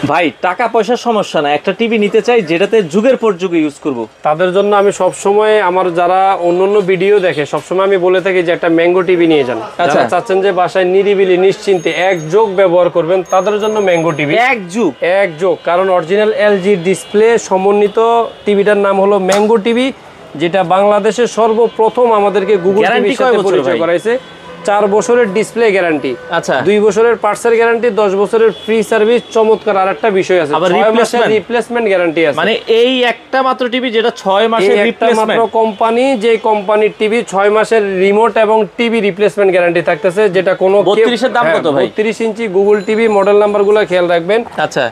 ভাই টাকা পয়সার সমস্যা না, একটা টিভি নিতে চাই যেটাতে যুগের পর যুগ ইউজ করব। তাদের জন্য আমি সব সময় আমার যারা অন্যান্য ভিডিও দেখে সবসময় আমি বলে থাকি যে একটা ম্যাঙ্গো টিভি নিয়ে যান। যারা চাচ্ছেন যে বাসায় নিরিবিলি নিশ্চিন্তে এক যোগ ব্যবহার করবেন তাদের জন্য ম্যাঙ্গো টিভি। এক যোগ, কারণ অরিজিনাল এলজি ডিসপ্লে সমন্বিত টিভিটার নাম হলো ম্যাঙ্গো টিভি, যেটা বাংলাদেশের সর্বপ্রথম আমাদেরকে গুগল টিভির সাথে পরিচয় করাইছে। 4 বছরের ডিসপ্লে গ্যারান্টি, আচ্ছা 2 বছরের পার্টসের গ্যারান্টি, 10 বছরের ফ্রি সার্ভিস। চমৎকার আরেকটা বিষয় আছে, 6 মাসের রিপ্লেসমেন্ট গ্যারান্টি আছে। মানে এই একটা মাত্র টিভি যেটা 6 মাসের রিপ্লেসমেন্ট, মাত্র কোম্পানি যে কোম্পানির টিভি 6 মাসের রিমোট এবং টিভি রিপ্লেসমেন্ট গ্যারান্টি থাকতেছে, যেটা কোনো 32 এর দাম কত ভাই? 32 ইঞ্চি গুগল টিভি, মডেল নাম্বারগুলো খেয়াল রাখবেন। আচ্ছা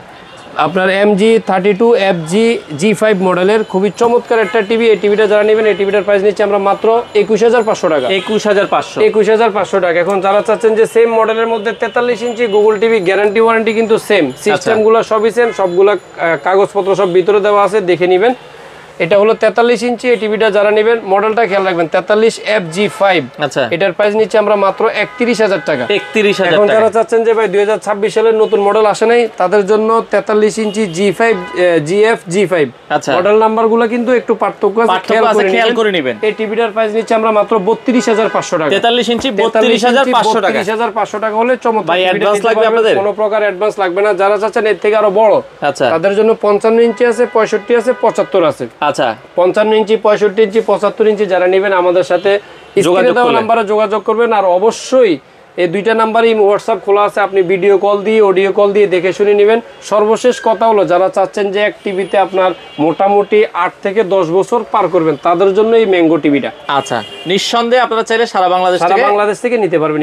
আপনার MG32 FG G5 মডেলের খুবই চমৎকার একটা টিভি। এই টিভিটা যারা নেবেন, এই টিভিটার প্রাইস নিচ্ছি আমরা মাত্র 21500 টাকা। 21500 টাকা। এখন যারা চাচ্ছেন যে সেম মডেলের মধ্যে 43 ইঞ্চি গুগল টিভি, গ্যারান্টি ওয়ারেন্টি কিন্তু সেম, সিস্টেমগুলো সবই সেম, সবগুলা কাগজপত্র সব ভিতরে দেওয়া আছে, দেখে নেবেন। এটা হলো 43 ইঞ্চি। এই টিভিটা যারা নেবেন মডেলটা খেয়াল রাখবেন, 43 FG5। আচ্ছা এটার প্রাইস নিচ্ছি আমরা মাত্র 31000 টাকা। 31000 এখন যারা চাচ্ছেন যে ভাই 2026 সালের নতুন মডেল আসে নাই, তাদের জন্য 43 ইঞ্চি G5 GF G5 মডেল নাম্বারগুলো কিন্তু একটু পার্থক্য আছে, খেয়াল করে নেবেন। এই টিভিটার প্রাইস নিচ্ছি আমরা মাত্র 32500 টাকা। 43 ইঞ্চি 32500 টাকা। 32500 টাকা হলে চমৎকার। ভাই অ্যাডভান্স লাগবে আপনাদের? কোনো প্রকার অ্যাডভান্স লাগবে না। যারা চাচ্ছেন এর থেকে আরো বড়, আচ্ছা তাদের জন্য 55 ইঞ্চি আছে, 65 আছে, 75 আছে। আচ্ছা 55 ইঞ্চি, 65 ইঞ্চি, 75 ইঞ্চি যারা নেবেন আমাদের সাথে স্ক্রিনে দেওয়া নাম্বারে যোগাযোগ করবেন। আর অবশ্যই এই দুইটা নাম্বারই হোয়াটসঅ্যাপ খোলা আছে, আপনি ভিডিও কল দিয়ে অডিও কল দিয়ে দেখে শুনে নেবেন। সর্বশেষ কথা হলো, যারা চাচ্ছেন যে এক টিভিতে আপনার মোটামুটি 8 থেকে 10 বছর পার করবেন, তাদের জন্য এই ম্যাঙ্গো টিভিটা। আচ্ছা নিঃসন্দেহে আপনারা চাইলে সারা বাংলাদেশ থেকে নিতে পারবেন।